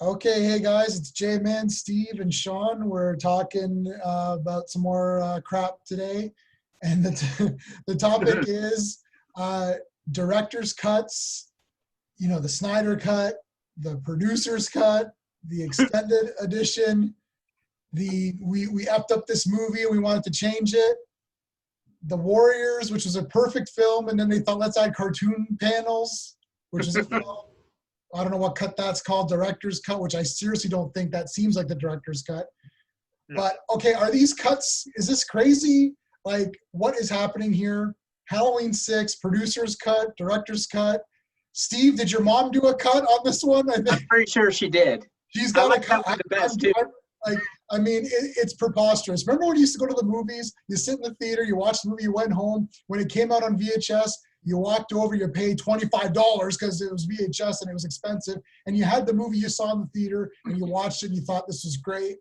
Okay, hey guys, it's J-Man, Steve, and Sean. We're talking about some more crap today, and the topic is director's cuts. You know, the Snyder cut, the producer's cut, the extended edition. We effed up this movie and we wanted to change it. The Warriors, which was a perfect film, and then they thought let's add cartoon panels, which is a film. I don't know what cut that's called, director's cut, which I seriously don't think that seems like the director's cut. No. But okay, are these cuts, is this crazy? Like, what is happening here? Halloween 6, producer's cut, director's cut. Steve, did your mom do a cut on this one? I'm pretty sure she did. She's got a cut. The best too. It's preposterous. Remember when you used to go to the movies, you sit in the theater, you watch the movie, you went home. When it came out on VHS, you walked over, you paid $25 because it was VHS and it was expensive. And you had the movie you saw in the theater and you watched it and you thought this was great.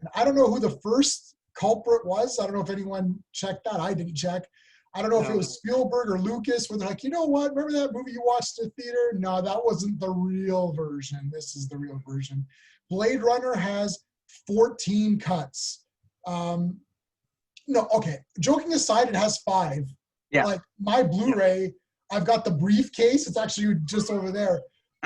And I don't know who the first culprit was. I don't know if anyone checked that. I didn't check. I don't know if it was Spielberg or Lucas where they're like, you know what? Remember that movie you watched in the theater? No, that wasn't the real version. This is the real version. Blade Runner has 14 cuts. No, okay. Joking aside, it has 5. Yeah. Like my Blu-ray, I've got the briefcase. It's actually just over there.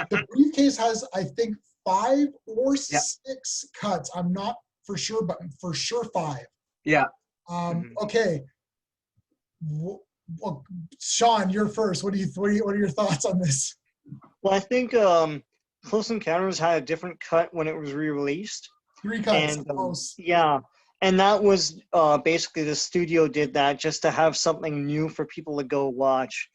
The briefcase has, I think, 5 or 6 cuts. I'm not for sure, but for sure 5. Yeah. Okay. Well, Sean, you're first. What are your thoughts on this? Well, I think Close Encounters had a different cut when it was re-released. 3 cuts. And, yeah. And that was basically the studio did that just to have something new for people to go watch.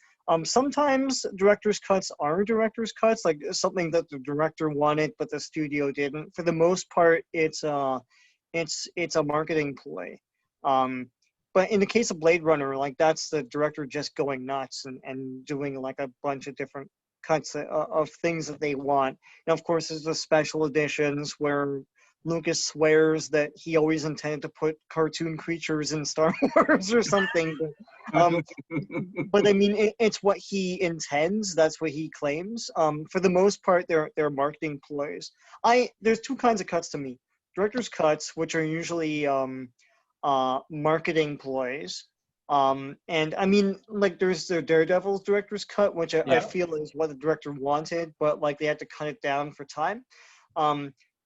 Sometimes director's cuts are director's cuts, like something that the director wanted but the studio didn't. For the most part, it's a marketing play. But in the case of Blade Runner, like that's the director just going nuts and doing like a bunch of different cuts of things that they want. And of course, there's the special editions where Lucas swears that he always intended to put cartoon creatures in Star Wars or something. But I mean, it's what he intends. That's what he claims. For the most part, they're marketing plays. There's 2 kinds of cuts to me. Director's cuts, which are usually marketing plays. And I mean, like there's the Daredevil director's cut, which I feel is what the director wanted, but like they had to cut it down for time.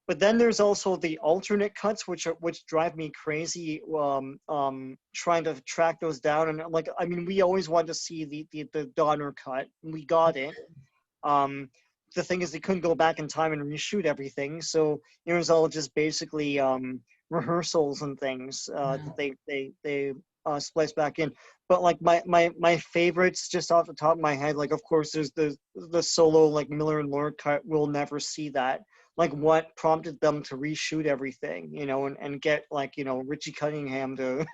But then there's also the alternate cuts, which drive me crazy. Trying to track those down, and like I mean, we always wanted to see the Donner cut, and we got it. The thing is, they couldn't go back in time and reshoot everything, so it was all just basically rehearsals and things that they spliced back in. But like my favorites, just off the top of my head, like of course there's the solo like Miller and Lord cut. We'll never see that. Like what prompted them to reshoot everything, you know, and get like, you know, Richie Cunningham to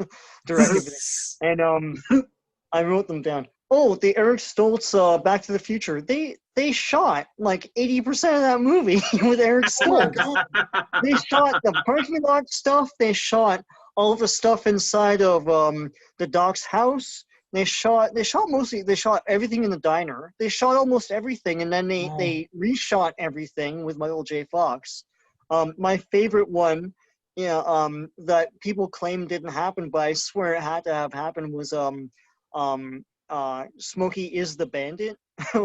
direct everything. And I wrote them down. Oh, the Eric Stoltz Back to the Future. They shot like 80% of that movie with Eric Stoltz. They shot the parking lot stuff. They shot all the stuff inside of the Doc's house. They shot everything in the diner. They shot almost everything, and then they reshot everything with Michael J. Fox. My favorite one, that people claim didn't happen, but I swear it had to have happened, was Smokey Is the Bandit,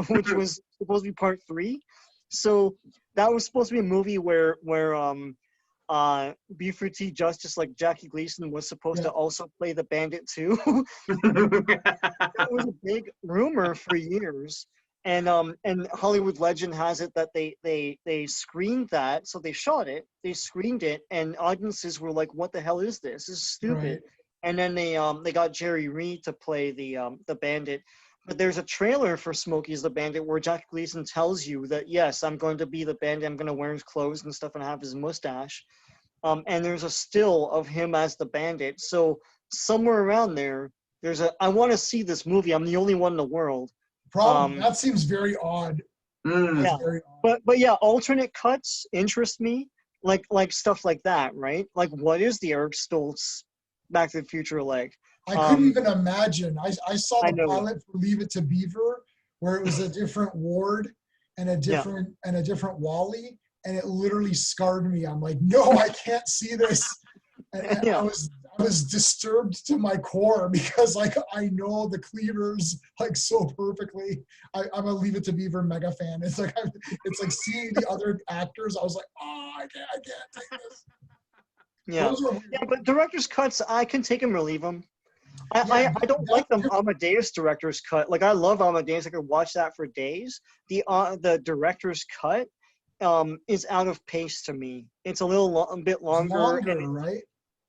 which was supposed to be part 3. So that was supposed to be a movie where B-Fruity Justice, like Jackie Gleason, was supposed to also play the bandit too. It was a big rumor for years, and Hollywood legend has it that they screened that, so they shot it, they screened it, and audiences were like, "What the hell is this? This is stupid." Right. And then they got Jerry Reed to play the bandit. But there's a trailer for Smokey Is the Bandit where Jack Gleason tells you that, yes, I'm going to be the bandit. I'm going to wear his clothes and stuff and have his mustache. And there's a still of him as the bandit. So somewhere around there, I want to see this movie. I'm the only one in the world. That seems very odd. Yeah. Very odd. But yeah, alternate cuts interest me. Like stuff like that, right? Like what is the Eric Stoltz Back to the Future like? I couldn't even imagine. I saw the pilot for Leave It to Beaver, where it was a different Ward and a different Wally, and it literally scarred me. I'm like, no, I can't see this. And Yeah. I was disturbed to my core because like I know the cleavers like so perfectly. I'm a Leave It to Beaver mega fan. It's like it's like seeing the other actors. I was like, oh, I can't take this. Yeah. Yeah, but director's cuts, I can take them or leave them. I don't like the Amadeus director's cut. Like I love Amadeus. I could watch that for days. The director's cut is out of pace to me. It's a bit longer. Right?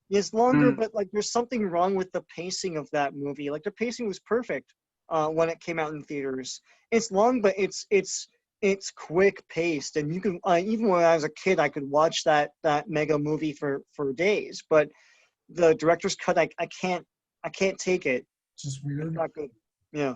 It's longer, but like there's something wrong with the pacing of that movie. Like the pacing was perfect when it came out in theaters. It's long, but it's quick paced, and you can even when I was a kid, I could watch that mega movie for days. But the director's cut, I can't take it. It's just weird. It's not good. Yeah.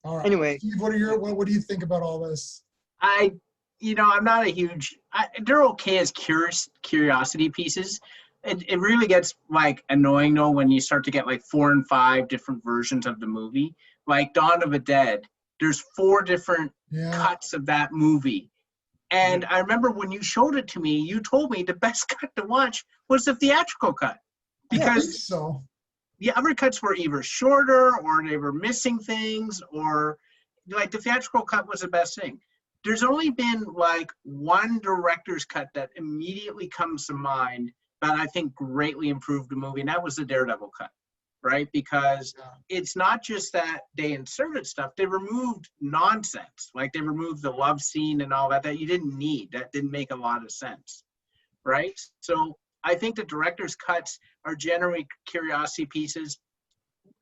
All right. Anyway, Steve, what do you think about all this? I'm not a huge. They're okay as curiosity pieces. It really gets like annoying though when you start to get like 4 and 5 different versions of the movie. Like Dawn of the Dead, there's 4 different cuts of that movie. And I remember when you showed it to me, you told me the best cut to watch was the theatrical cut. Because the other cuts were either shorter or they were missing things, or like the theatrical cut was the best thing. There's only been like one director's cut that immediately comes to mind that I think greatly improved the movie, and that was the Daredevil cut, right? Because it's not just that they inserted stuff, they removed nonsense. Like they removed the love scene and all that you didn't need. That didn't make a lot of sense, right? So I think the director's cuts are generally curiosity pieces.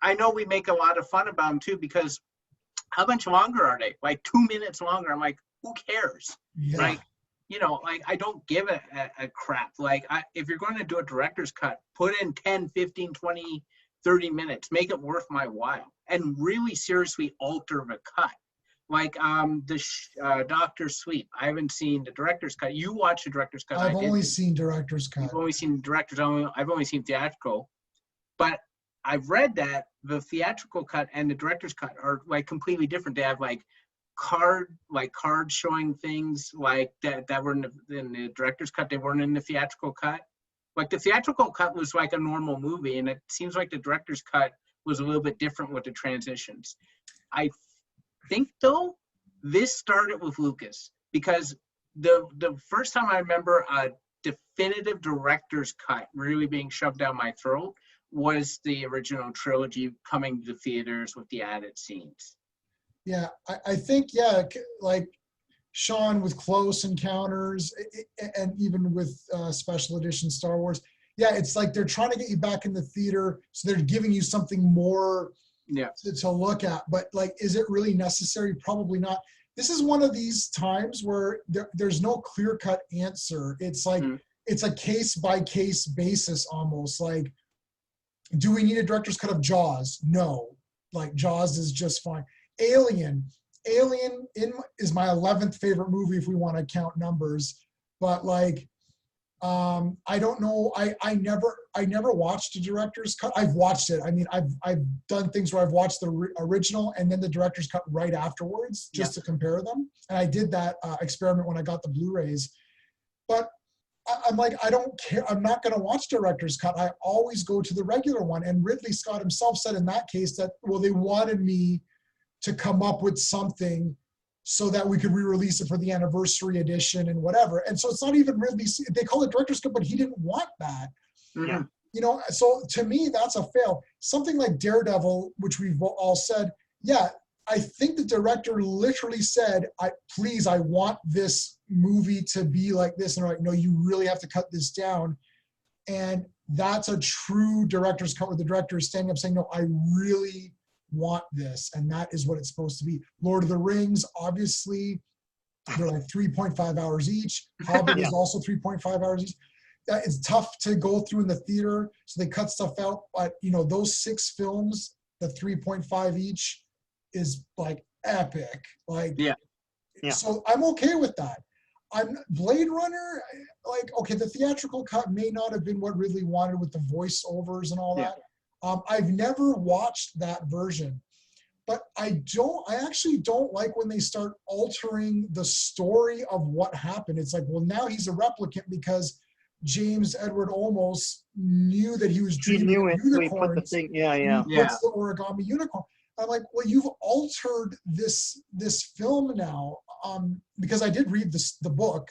I know we make a lot of fun about them too, because how much longer are they? Like 2 minutes longer. I'm like, who cares, right? Like I don't give a crap. Like if you're going to do a director's cut, put in 10, 15, 20, 30 minutes, make it worth my while, and really seriously alter the cut. Like Dr. Sleep. I haven't seen the director's cut. You watched the director's cut. I've only seen director's cut. You've only seen director's. I've only seen theatrical. But I've read that the theatrical cut and the director's cut are like completely different. They have like cards showing things like that were in the director's cut. They weren't in the theatrical cut. Like the theatrical cut was like a normal movie, and it seems like the director's cut was a little bit different with the transitions. I think though this started with Lucas, because the first time I remember a definitive director's cut really being shoved down my throat was the original trilogy coming to the theaters with the added scenes. Yeah, I think, like Sean with Close Encounters and even with special edition Star Wars, it's like they're trying to get you back in the theater, so they're giving you something more to look at. But like, is it really necessary? Probably not. This is one of these times where there's no clear-cut answer. It's like it's a case-by-case basis almost. Like, do we need a director's cut of Jaws? No. Like, Jaws is just fine. Alien is my 11th favorite movie if we want to count numbers, but like I don't know, I never watched a director's cut. I've watched it. I mean, I've done things where I've watched the original and then the director's cut right afterwards just to compare them, and I did that experiment when I got the Blu-rays. But I'm like, I don't care. I'm not going to watch director's cut. I always go to the regular one. And Ridley Scott himself said in that case that, well, they wanted me to come up with something so that we could re-release it for the anniversary edition and whatever. And so it's not even Ridley, they call it director's cut, but he didn't want that. Yeah. So to me, that's a fail. Something like Daredevil, which we've all said, I think the director literally said, I want this movie to be like this. And they're like, no, you really have to cut this down. And that's a true director's cut where the director is standing up saying, no, I really want this. And that is what it's supposed to be. Lord of the Rings, obviously, they're like 3.5 hours each. Hobbit is also 3.5 hours each. It's tough to go through in the theater, so they cut stuff out. But, those 6 films, the 3.5 each, is like epic. So I'm okay with that. Blade Runner, like, okay, the theatrical cut may not have been what Ridley wanted with the voiceovers and all that. I've never watched that version, but I actually don't like when they start altering the story of what happened. It's like, well, now he's a replicant because James Edward Olmos knew that he was dreaming knew of it, so he put the unicorns. thing. Yeah, And yeah. he puts the origami unicorn. I'm like, well, you've altered this film now, because I did read the book,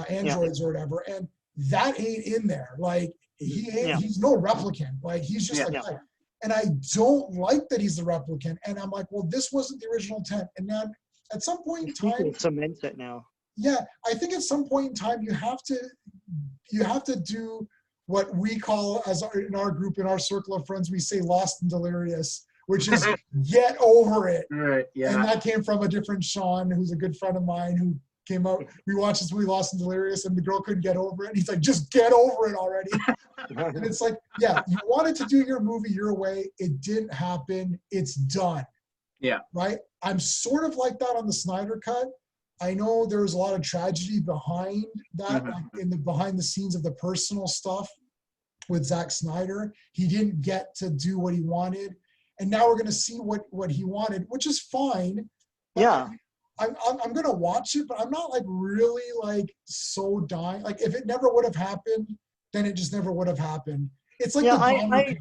Androids or whatever, and that ain't in there. Like he's no replicant. Like he's just a guy. And I don't like that he's the replicant. And I'm like, well, this wasn't the original intent. And then at some point in time, cement it now. Yeah, I think at some point in time you have to do what we call, in our group, in our circle of friends, we say lost and delirious, which is get over it. Right. Yeah. And that came from a different Sean, who's a good friend of mine, who came out. We watched this movie Lost and Delirious, and the girl couldn't get over it. And he's like, just get over it already. And it's like, yeah, you wanted to do your movie your way. It didn't happen. It's done. Yeah. Right? I'm sort of like that on the Snyder cut. I know there was a lot of tragedy behind that, like in the behind the scenes of the personal stuff with Zack Snyder. He didn't get to do what he wanted. And now we're going to see what he wanted, which is fine. Yeah. I'm going to watch it, but I'm not like really like so dying. Like if it never would have happened, then it just never would have happened. It's like the Donner cut.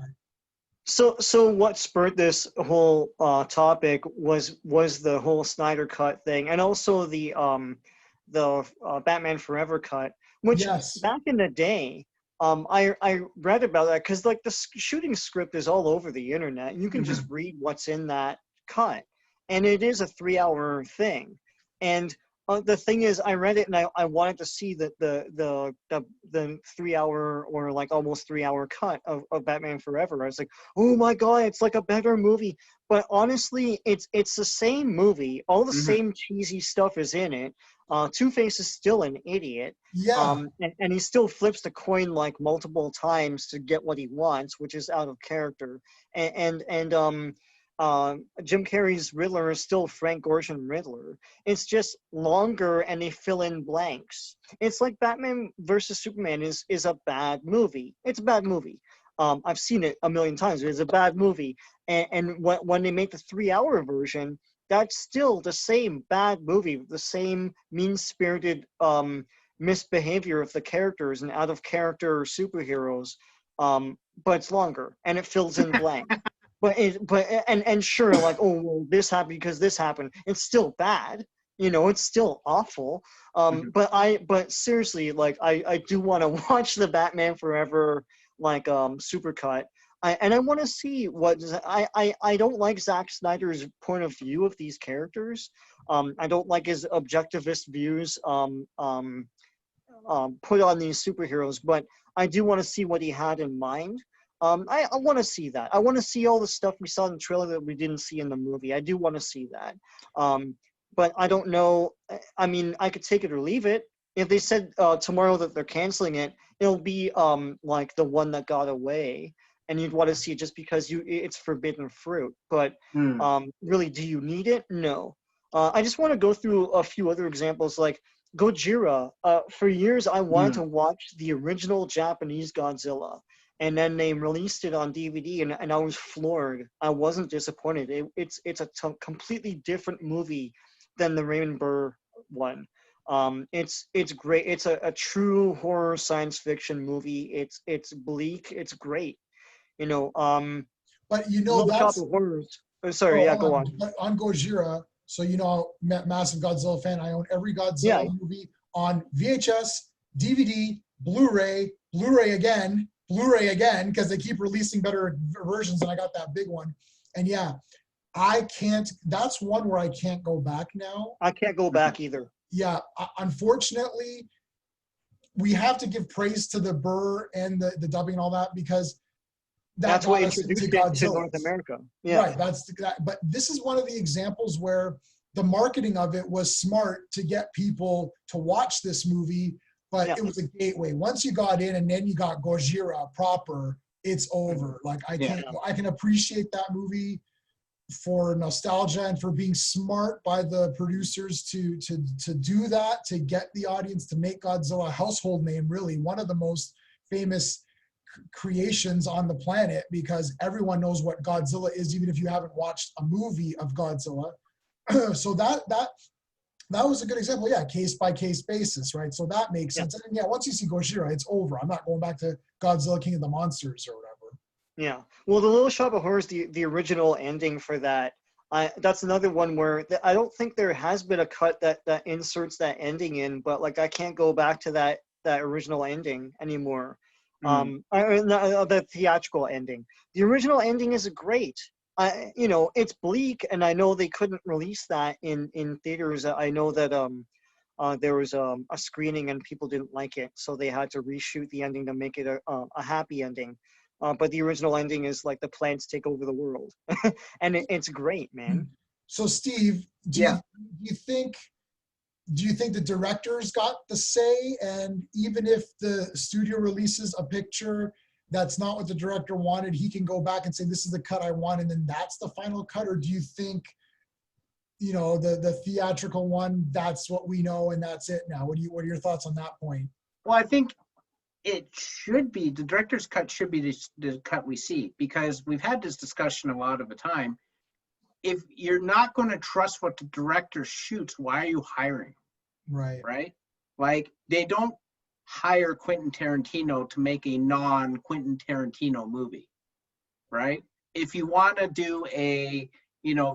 So what spurred this whole topic was the whole Snyder cut thing, and also the Batman Forever cut, which back in the day, I read about that because like the shooting script is all over the internet. You can just read what's in that cut, and it is a 3-hour thing. And the thing is, I read it and I wanted to see the 3-hour or like almost 3-hour cut of Batman Forever. I was like, oh my god, it's like a better movie. But honestly, it's the same movie. All the same cheesy stuff is in it. Two-Face is still an idiot. Yeah. And he still flips the coin like multiple times to get what he wants, which is out of character. And Jim Carrey's Riddler is still Frank Gorshin Riddler. It's just longer and they fill in blanks. It's like Batman versus Superman is a bad movie. It's a bad movie. I've seen it a million times. It's a bad movie. And when they make the 3-hour version, that's still the same bad movie, the same mean-spirited misbehavior of the characters and out-of-character superheroes, but it's longer and it fills in blanks. But sure, like, oh, well, this happened because this happened. It's still bad, it's still awful. But seriously, like, I do want to watch the Batman Forever like supercut. I want to see what I don't like Zack Snyder's point of view of these characters. I don't like his objectivist views put on these superheroes, but I do want to see what he had in mind. I want to see that. I want to see all the stuff we saw in the trailer that we didn't see in the movie. I do want to see that. But I don't know. I mean, I could take it or leave it. If they said tomorrow that they're canceling it, it'll be like The One That Got Away, and you'd want to see it just because it's forbidden fruit. But really, do you need it? No. I just want to go through a few other examples, like Gojira. For years, I wanted to watch the original Japanese Godzilla. And then they released it on DVD, and I was floored. I wasn't disappointed. It's a completely different movie than the Raymond Burr one. It's great. It's a true horror science fiction movie. It's bleak. It's great. But that's horrors. Sorry, go on. But on Gojira, so massive Godzilla fan. I own every Godzilla movie on VHS, DVD, Blu-ray again, because they keep releasing better versions, and I got that big one. And I can't. That's one where I can't go back now. I can't go back either. Yeah, unfortunately, we have to give praise to the Burr and the dubbing and all that, because that's what introduced it to North America. Yeah, right. But this is one of the examples where the marketing of it was smart to get people to watch this movie. But it was a gateway. Once you got in, and then you got Gojira proper, it's over. Like I can appreciate that movie for nostalgia and for being smart by the producers to do that, to get the audience, to make Godzilla a household name, really one of the most famous creations on the planet because everyone knows what Godzilla is, even if you haven't watched a movie of Godzilla. So that was a good example. Yeah, case by case basis, right? So that makes sense. And yeah, once you see Gojira, it's over. I'm not going back to Godzilla King of the Monsters or whatever. Yeah. Well, the Little Shop of Horrors, the original ending for that, that's another one where I don't think there has been a cut that inserts that ending in, but like I can't go back to that original ending anymore. The theatrical ending. The original ending is great. It's bleak, and I know they couldn't release that in theaters. I know that there was a screening and people didn't like it, so they had to reshoot the ending to make it a happy ending. But the original ending is like the plants take over the world, and it's great, man. So, Steve, do you think the directors got the say? And even if the studio releases a picture that's not what the director wanted, he can go back and say, "This is the cut I want," and then that's the final cut? Or do you think, the theatrical one, that's what we know and that's it now? What are your thoughts on that point? Well, I think it should be, the director's cut should be the cut we see, because we've had this discussion a lot of the time. If you're not going to trust what the director shoots, why are you hiring? Right? Like, they don't hire Quentin Tarantino to make a non-Quentin Tarantino movie, right? If you want to do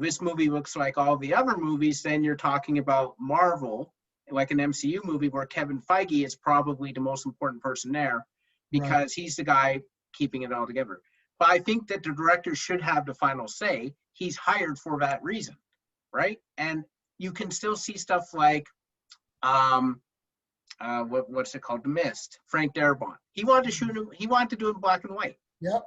this movie looks like all the other movies, then you're talking about Marvel, like an MCU movie where Kevin Feige is probably the most important person there because he's the guy keeping it all together. But I think that the director should have the final say. He's hired for that reason, right? And you can still see stuff like, what's it called? The Mist, Frank Darabont. He wanted to do it in black and white. Yep.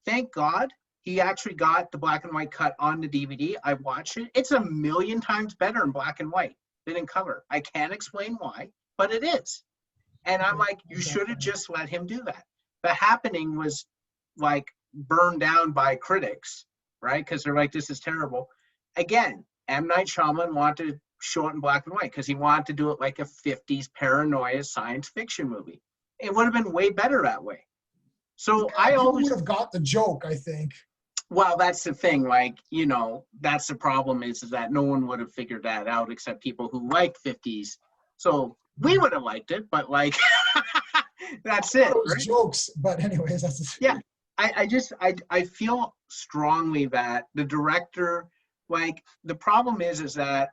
Thank God he actually got the black and white cut on the DVD. I watched it. It's 1,000,000 times better in black and white than in color. I can't explain why, but it is. And I'm like, you should have just let him do that. The Happening was like burned down by critics, right? Because they're like, this is terrible. Again, M. Night Shyamalan wanted to show it in black and white because he wanted to do it like a 50s paranoia science fiction movie. It would have been way better that way. So I always would have got the joke, I think. Well, that's the thing. Like, that's the problem is that no one would have figured that out except people who like 50s. So we would have liked it, but like, that's it. It was right? jokes, but anyways, that's yeah. I feel strongly that the director, like, the problem is that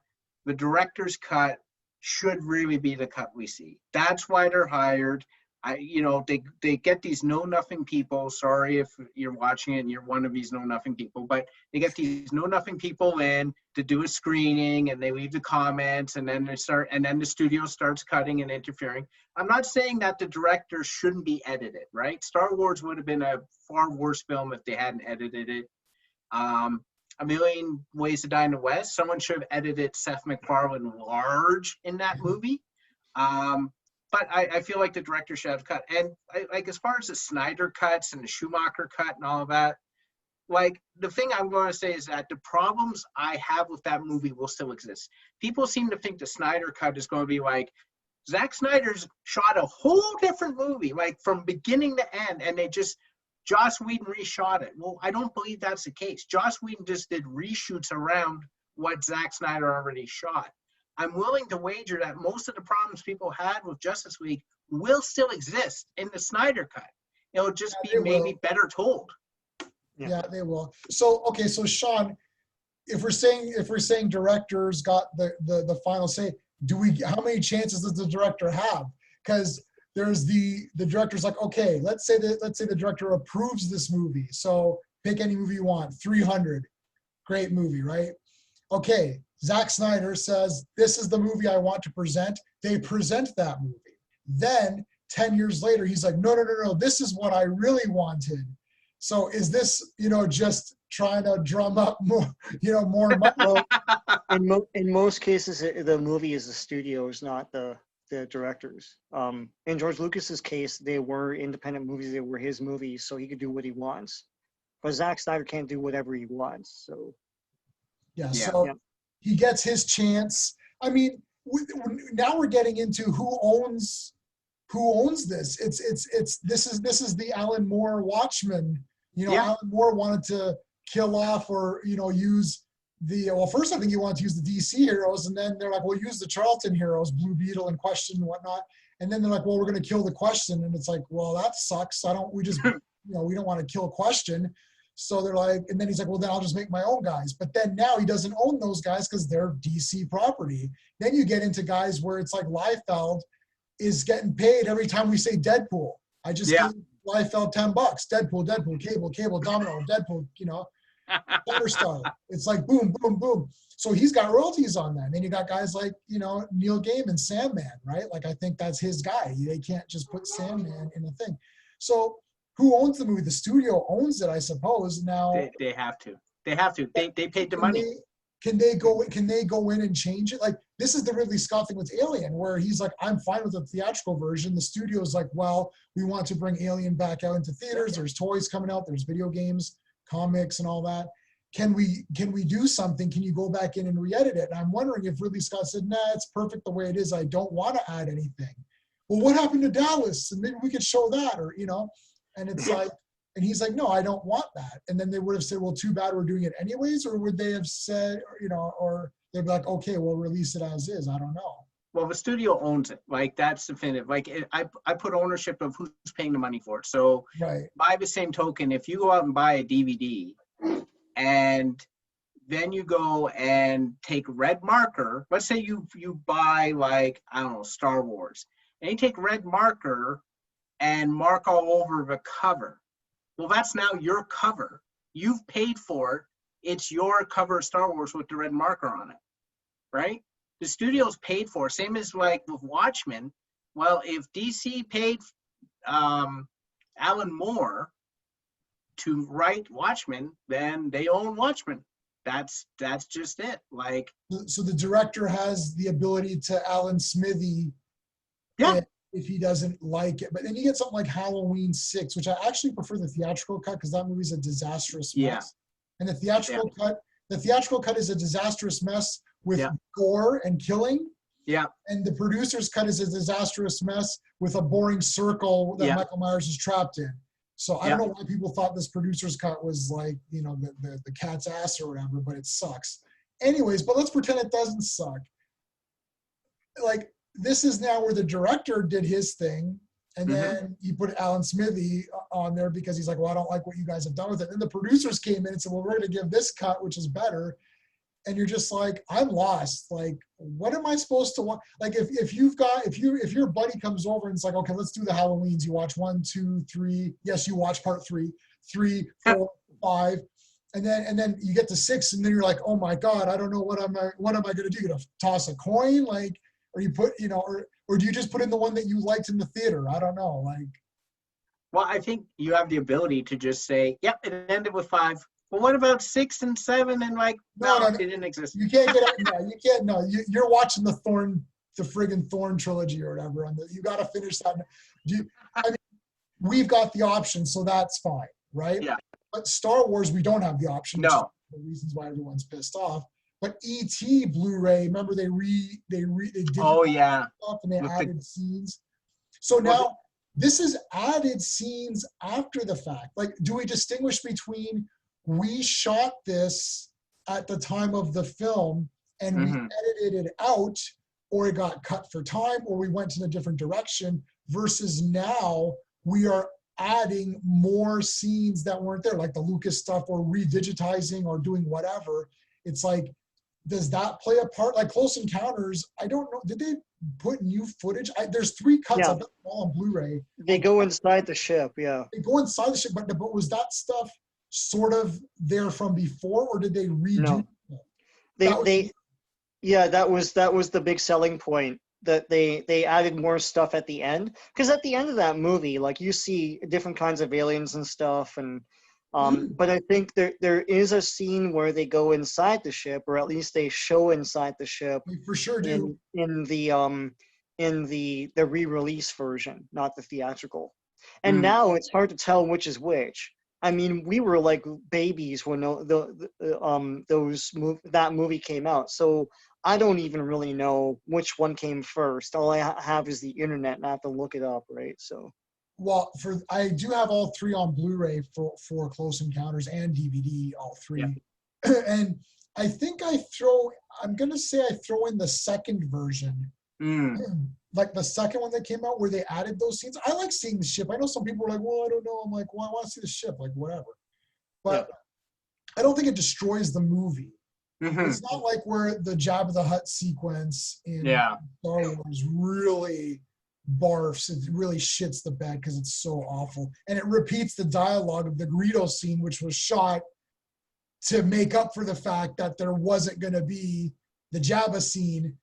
the director's cut should really be the cut we see. That's why they're hired. They get these know-nothing people. Sorry if you're watching it and you're one of these know-nothing people, but they get these know-nothing people in to do a screening, and they leave the comments, and then the studio starts cutting and interfering. I'm not saying that the director shouldn't be edited, right? Star Wars would have been a far worse film if they hadn't edited it. A Million Ways to Die in the West, someone should have edited Seth MacFarlane large in that movie. But I feel like the director should have cut. And like, as far as the Snyder cuts and the Schumacher cut and all of that, like, the thing I'm going to say is that the problems I have with that movie will still exist. People seem to think the Snyder cut is going to be like, Zack Snyder's shot a whole different movie, like from beginning to end, and Joss Whedon reshot it. Well, I don't believe that's the case. Joss Whedon just did reshoots around what Zack Snyder already shot. I'm willing to wager that most of the problems people had with Justice League will still exist in the Snyder cut. It'll just be maybe better told. Yeah, they will. So, okay, so Sean, if we're saying directors got the final say, how many chances does the director have? Because there's the director's like, okay, let's say the director approves this movie. So pick any movie you want, 300, great movie, right? Okay, Zack Snyder says, this is the movie I want to present. They present that movie. Then 10 years later, he's like, no, this is what I really wanted. So is this, just trying to drum up more, more money? Well, in most cases, the movie is the studios, not the directors. In George Lucas's case, they were independent movies. They were his movies, so he could do what he wants. But Zack Snyder can't do whatever he wants. So he gets his chance. I mean, now we're getting into who owns who owns this? This is the Alan Moore Watchmen. Alan Moore wanted to kill off or use first I think he wanted to use the DC heroes, and then they're like, well, use the Charlton heroes, Blue Beetle and Question and whatnot. And then they're like, well, we're going to kill the Question, and it's like, well, that sucks. We don't want to kill Question. So they're like, and then he's like, well, then I'll just make my own guys. But then now he doesn't own those guys because they're DC property. Then you get into guys where it's like Liefeld is getting paid every time we say Deadpool. I just gave Liefeld $10. Deadpool, Cable, Domino, Deadpool, Star. It's like boom, boom, boom. So he's got royalties on that. And then you got guys like, Neil Gaiman, Sandman, right? Like, I think that's his guy. They can't just put Sandman in a thing. So who owns the movie? The studio owns it, I suppose. Now they have to. They have to. They paid the money. Can they go in and change it? Like, this is the Ridley Scott thing with Alien, where he's like, I'm fine with the theatrical version. The studio's like, well, we want to bring Alien back out into theaters. There's toys coming out. There's video games, comics, and all that. Can we do something? Can you go back in and re-edit it? And I'm wondering if Ridley Scott said, nah, it's perfect the way it is. I don't want to add anything. Well, what happened to Dallas? And maybe we could show that, or, and it's like, and he's like, no, I don't want that. And then they would have said, well, too bad we're doing it anyways. Or would they have said, or they'd be like, okay, we'll release it as is. I don't know. Well, the studio owns it. Like, that's definitive. Like, I put ownership of who's paying the money for it. So by the same token, if you go out and buy a DVD and then you go and take red marker, let's say you buy, like, I don't know, Star Wars, and you take red marker and mark all over the cover. Well, that's now your cover. You've paid for it. It's your cover of Star Wars with the red marker on it, right? The studio's paid for it. Same as like with Watchmen. Well, if DC paid Alan Moore to write Watchmen, then they own Watchmen. That's just it. Like, so the director has the ability to Alan Smithy. Yeah. If he doesn't like it. But then you get something like Halloween 6, which I actually prefer the theatrical cut because that movie's a disastrous mess. Yeah. And the theatrical cut is a disastrous mess with gore and killing. Yeah. And the producer's cut is a disastrous mess with a boring circle that Michael Myers is trapped in. So I don't know why people thought this producer's cut was like, the cat's ass or whatever, but it sucks. Anyways, but let's pretend it doesn't suck. Like, this is now where the director did his thing, and then he put Alan Smithy on there because he's like, well, I don't like what you guys have done with it. And the producers came in and said, well, we're going to give this cut, which is better. And you're just like, I'm lost. Like, what am I supposed to want? Like, if your buddy comes over and it's like, okay, let's do the Halloweens. You watch 1, 2, 3. Yes, you watch part 3, 3, 4, 5. And then you get to 6, and then you're like, oh my God, I don't know what am I going to do? You gonna toss a coin? Like, or you put, or do you just put in the one that you liked in the theater? I don't know. Like, well, I think you have the ability to just say, yep, it ended with 5. Well, what about 6 and 7? And like, no, it didn't exist. You can't get it. You can't. No, you're watching the friggin' Thorn trilogy or whatever. And you got to finish that. We've got the option, so that's fine, right? Yeah. But Star Wars, we don't have the option. No. The reasons why everyone's pissed off. But E.T. Blu-ray, remember they did stuff and they added scenes. So now this is added scenes after the fact. Like, do we distinguish between we shot this at the time of the film and we edited it out, or it got cut for time, or we went in a different direction, versus now we are adding more scenes that weren't there, like the Lucas stuff, or redigitizing or doing whatever. It's like, does that play a part? Like Close Encounters, I don't know. Did they put new footage? There's 3 cuts of them all on Blu-ray. They go inside the ship, yeah. They go inside the ship, but was that stuff sort of there from before, or did they redo it? That was the big selling point, that they added more stuff at the end. Because at the end of that movie, like, you see different kinds of aliens and stuff, and but I think there is a scene where they go inside the ship, or at least they show inside the ship. We for sure do. In the re-release version, not the theatrical. And now it's hard to tell which is which. I mean, we were like babies when that movie came out. So I don't even really know which one came first. All I have is the internet, and I have to look it up, right? So. Well, I do have all three on Blu-ray for Close Encounters and DVD, all three. Yeah. And I think I'm gonna say I throw in the second version. Like the second one that came out where they added those scenes. I like seeing the ship. I know some people are like, well, I don't know. I'm like, well, I want to see the ship, like whatever. But I don't think it destroys the movie. It's not like where the Jabba the Hutt sequence in Star Wars really barfs. It really shits the bed because it's so awful. And it repeats the dialogue of the Greedo scene, which was shot to make up for the fact that there wasn't going to be the Jabba scene.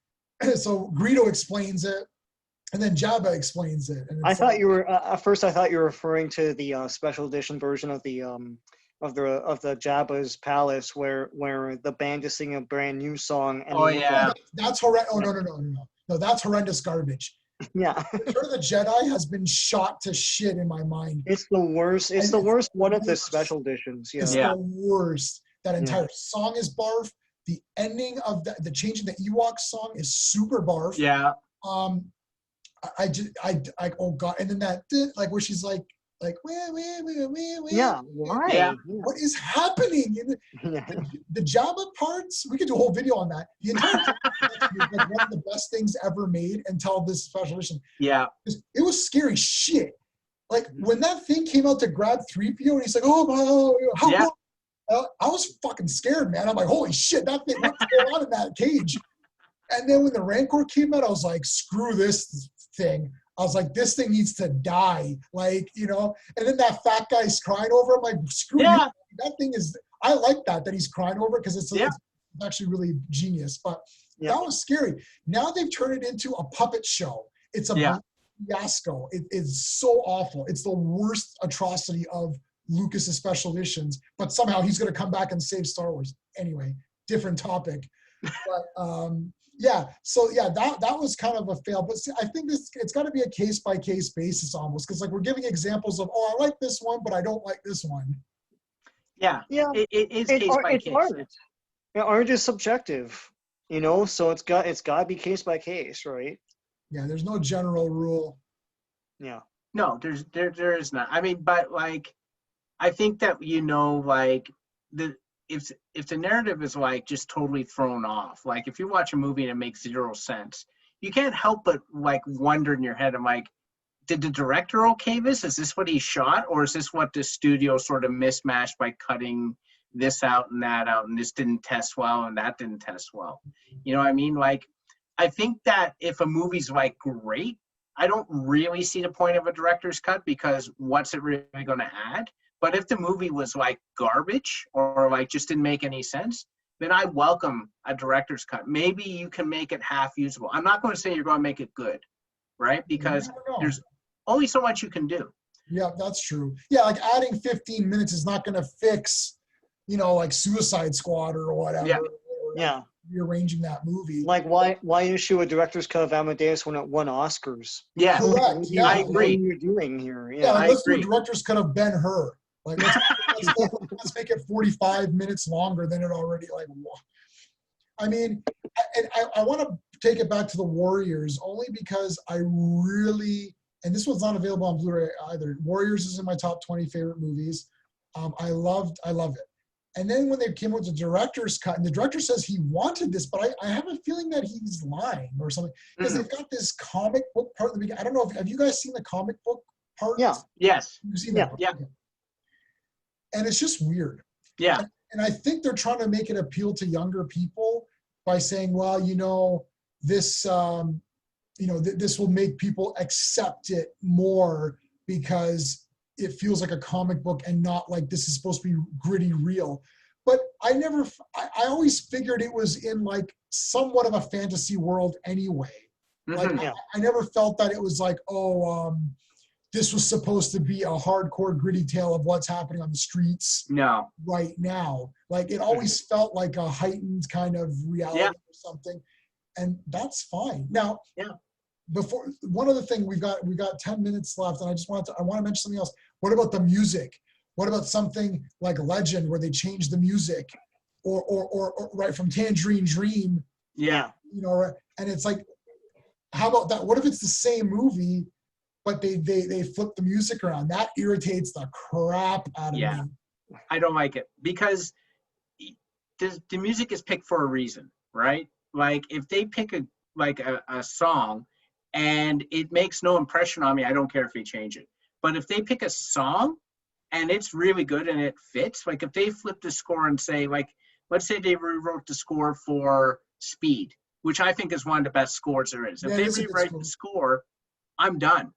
So Greedo explains it, and then Jabba explains it. And I thought you were at first. I thought you were referring to the special edition version of the Jabba's palace, where the band is singing a brand new song. And that's horrendous. Oh no, that's horrendous garbage. Yeah, Return of the Jedi has been shot to shit in my mind. It's the worst. It's the worst one of the special editions. Yeah, it's the worst. That entire song is barf. The ending of the changing the Ewok song is super barf. Yeah. I oh god, and then that like where she's like yeah, why? Yeah. What is happening? The Jabba parts, we could do a whole video on that. The entire is like one of the best things ever made until this special edition. Yeah. It was scary shit. Like when that thing came out to grab 3PO and he's like, how I was fucking scared, man. I'm like, holy shit, that thing, what's going on in that cage? And then when the Rancor came out, I was like, screw this thing. I was like, this thing needs to die. Like, you know, and then that fat guy's crying over him. Like, screw you. That thing is, I like that he's crying over it because it's actually really genius. But that was scary. Now they've turned it into a puppet show. It's a fiasco. It is so awful. It's the worst atrocity of Lucas's special editions, but somehow he's going to come back and save Star Wars. Anyway, different topic. But that was kind of a fail. But see, I think it's got to be a case by case basis almost, because like we're giving examples of, I like this one, but I don't like this one. Yeah. It's case by case. Art is subjective, you know, so it's got to be case by case, right? Yeah, there's no general rule. Yeah. No, there is not. I mean, but like, I think that, you know, like if the narrative is like just totally thrown off, like if you watch a movie and it makes zero sense, you can't help but like wonder in your head, I'm like, did the director okay this? Is this what he shot? Or is this what the studio sort of mismatched by cutting this out and that out, and this didn't test well and that didn't test well? You know what I mean? Like, I think that if a movie's like great, I don't really see the point of a director's cut, because what's it really going to add? But if the movie was like garbage or like just didn't make any sense, then I welcome a director's cut. Maybe you can make it half usable. I'm not going to say you're going to make it good, right? Because there's only so much you can do. Yeah, that's true. Yeah, like adding 15 minutes is not going to fix, you know, like Suicide Squad or whatever. Yeah. Rearranging that movie. Like, why issue a director's cut of Amadeus when it won Oscars? Yeah, correct. Yeah, I agree. What are you doing here? Yeah, let's do a director's cut of Ben-Hur. Like, let's make it 45 minutes longer than it already. Like, I mean, and I want to take it back to the Warriors only because I really, and this one's not available on Blu-ray either. Warriors is in my top 20 favorite movies. I love it. And then when they came out with the director's cut, and the director says he wanted this, but I have a feeling that he's lying or something, because they've got this comic book part of the beginning. I don't know, have you guys seen the comic book part? Yeah. Yes. You've seen that? Yeah. And it's just weird. Yeah. And I think they're trying to make it appeal to younger people by saying, well, you know, this, this will make people accept it more because it feels like a comic book and not like this is supposed to be gritty real. But I always figured it was in like somewhat of a fantasy world anyway. Like I never felt that it was like, this was supposed to be a hardcore gritty tale of what's happening on the streets right now. Like it always felt like a heightened kind of reality or something. And that's fine. Now, before one other thing, we got 10 minutes left, and I want to mention something else. What about the music? What about something like Legend where they changed the music, or right from Tangerine Dream Yeah. You know, and it's like, how about that? What if it's the same movie, but they flip the music around? That irritates the crap out of me. I don't like it because the music is picked for a reason, right? Like if they pick a song and it makes no impression on me, I don't care if they change it. But if they pick a song and it's really good and it fits, like if they flip the score and say, like, let's say they rewrote the score for Speed, which I think is one of the best scores there is. If they rewrite the score, I'm done.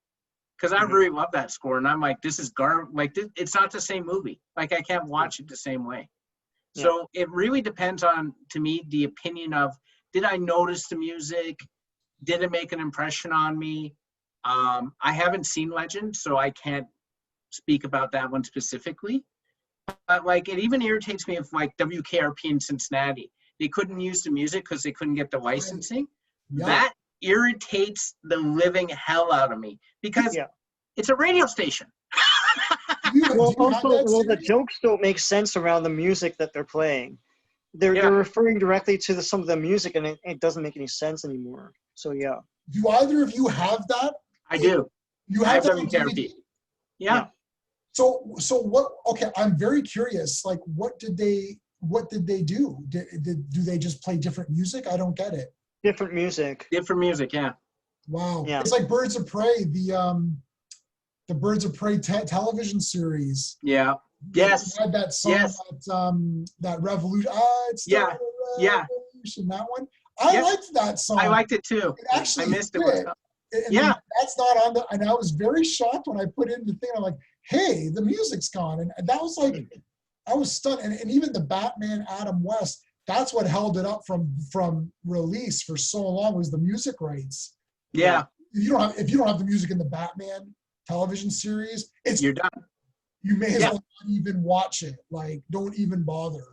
Because I really love that score, and I'm like, this is like it's not the same movie. Like I can't watch it the same way. Yeah. So it really depends on, to me, the opinion of, did I notice the music? Did it make an impression on me? I haven't seen Legend, so I can't speak about that one specifically. But like, it even irritates me if like WKRP in Cincinnati, they couldn't use the music because they couldn't get the licensing. Yeah. That irritates the living hell out of me because it's a radio station. Well, the jokes don't make sense around the music that they're playing. They're referring directly to some of the music, and it doesn't make any sense anymore. So yeah. Do either of you have that? I do. You have that WKRP. Yeah. So what? Okay, I'm very curious. Like, what did they do? Do they just play different music? I don't get it. Different music. Yeah. Wow. Yeah. It's like Birds of Prey, the Birds of Prey television series. Yeah. Yes. They had that song, that Revolution. It's the Revolution, that one. I liked that song. I liked it too. Actually, I missed it. Yeah. That's not on the, and I was very shocked when I put in the thing. I'm like, hey, the music's gone. And that was like, I was stunned. And even the Batman Adam West, that's what held it up from release for so long, was the music rights. Yeah. If you don't have the music in the Batman television series, you're done. You may as well not even watch it. Like, don't even bother.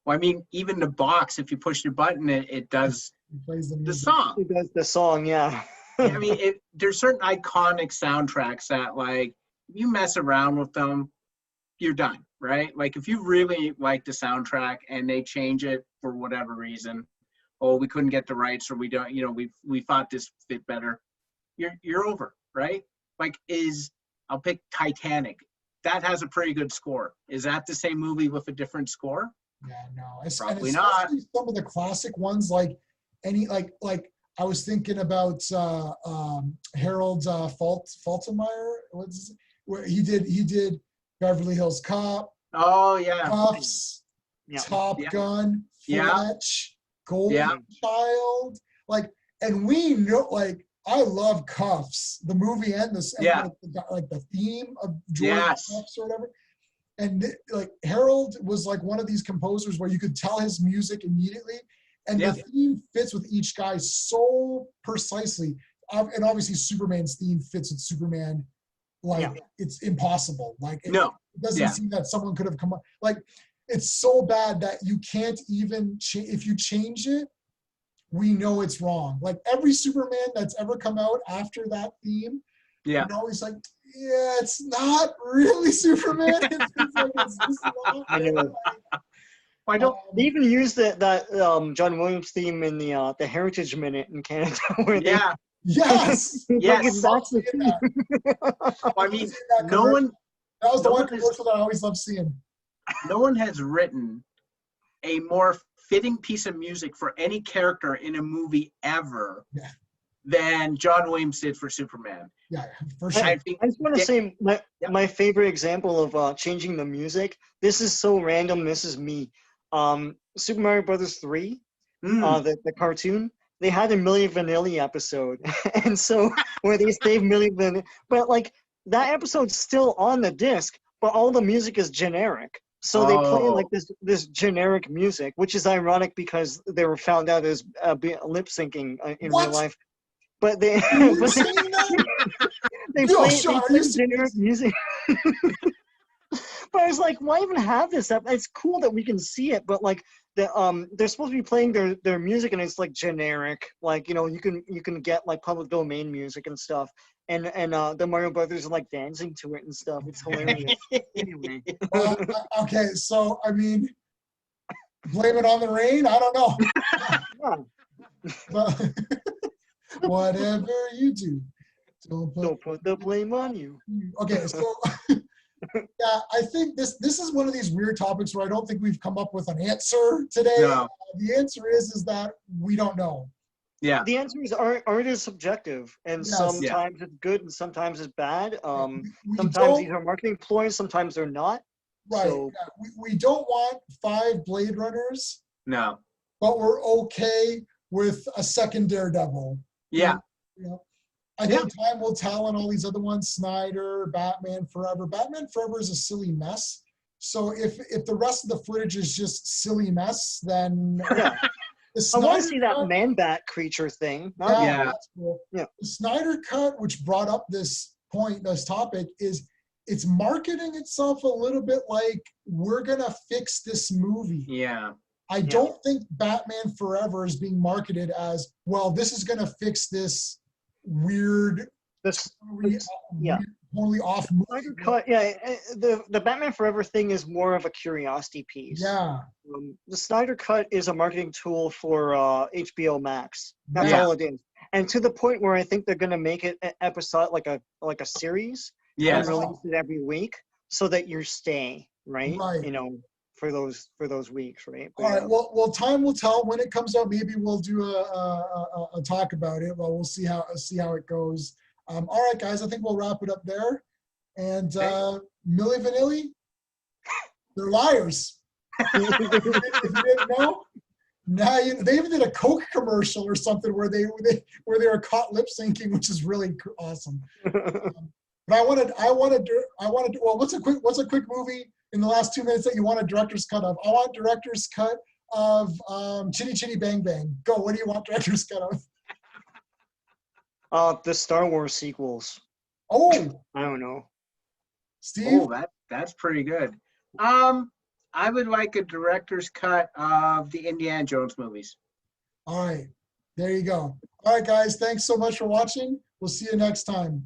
Well, I mean, even the box, if you push the button, it does the song. It does the song, yeah. I mean, there's certain iconic soundtracks that, like, you mess around with them, you're done, right? Like, if you really like the soundtrack and they change it for whatever reason, we couldn't get the rights, or we don't, we thought this fit better, you're over, right? Like, I'll pick Titanic. That has a pretty good score. Is that the same movie with a different score? Yeah, no. Probably not. Some of the classic ones, like I was thinking about Harold Faltermeyer. Where he did Beverly Hills Cop. Oh yeah. Cuffs. Top Gun. Fletch. Golden Child. Like, and we know, like, I love Cuffs, the movie and this, like the theme of George Cuffs or whatever. And like Harold was like one of these composers where you could tell his music immediately, and the theme fits with each guy so precisely. And obviously Superman's theme fits with Superman, like it's impossible. Like it doesn't seem that someone could have come up. Like, it's so bad that you can't even if you change it, we know it's wrong. Like every Superman that's ever come out after that theme, you're always like, yeah, it's not really Superman. It's just not. Why don't they even use that John Williams theme in the Heritage Minute in Canada? Where yes, that's the theme. I mean, no one. That was the one commercial that I always loved seeing. No one has written a more fitting piece of music for any character in a movie ever than John Williams did for Superman. Yeah, for sure. I just want to say my favorite example of changing the music. This is so random. This is me. Super Mario Brothers 3, the cartoon. They had a Milli Vanilli episode, and so where they saved Milli Vanilli, but like that episode's still on the disc, but all the music is generic. So they play like this generic music, which is ironic because they were found out as lip syncing in real life. But they they play generic music. But I was like, why even have this up? It's cool that we can see it, but like they're supposed to be playing their music, and it's like generic. Like, you can get like public domain music and stuff. And the Mario Brothers are like dancing to it and stuff. It's hilarious. Anyway. Okay, so I mean, blame it on the rain? I don't know. But whatever you do, Don't put the blame on you. Okay, so yeah, I think this is one of these weird topics where I don't think we've come up with an answer today. No. The answer is that we don't know. Yeah. The answers aren't as subjective, and Yes. sometimes it's good and sometimes it's bad. We Sometimes don't- these are marketing ploys, sometimes they're not. Right. So, yeah, we don't want 5 Blade Runners, No. but we're okay with a second Daredevil. Yeah. You know, I think time will tell on all these other ones, Snyder, Batman Forever. Batman Forever is a silly mess. So if the rest of the footage is just silly mess, then yeah. the I want to Snyder see that cut- man-bat creature thing. Yeah. That's cool. Yeah. The Snyder cut, which brought up this topic, is it's marketing itself a little bit like we're gonna fix this movie. Yeah. I don't think Batman Forever is being marketed as, well, this is gonna fix this weird, totally off movie. Snyder cut, the Batman Forever thing is more of a curiosity piece. Yeah. The Snyder cut is a marketing tool for HBO Max. That's Yeah. all it is. And to the point where I think they're going to make it an episode like a series Yes. and release it every week so that you stay, right? Right. You know, for those weeks, right? But, All right. Well, time will tell when it comes out. Maybe we'll do a talk about it. Well, we'll see how it goes. All right, guys. I think we'll wrap it up there. And Milli Vanilli, they're liars. If you didn't know, now they even did a Coke commercial or something where they were caught lip syncing, which is really awesome. But I wanted. Well, what's a quick movie in the last 2 minutes that you want a director's cut of? I want director's cut of Chitty Chitty Bang Bang. Go. What do you want director's cut of? The Star Wars sequels. Oh, I don't know. Steve. Oh, that's pretty good. I would like a director's cut of the Indiana Jones movies. All right. There you go. All right, guys. Thanks so much for watching. We'll see you next time.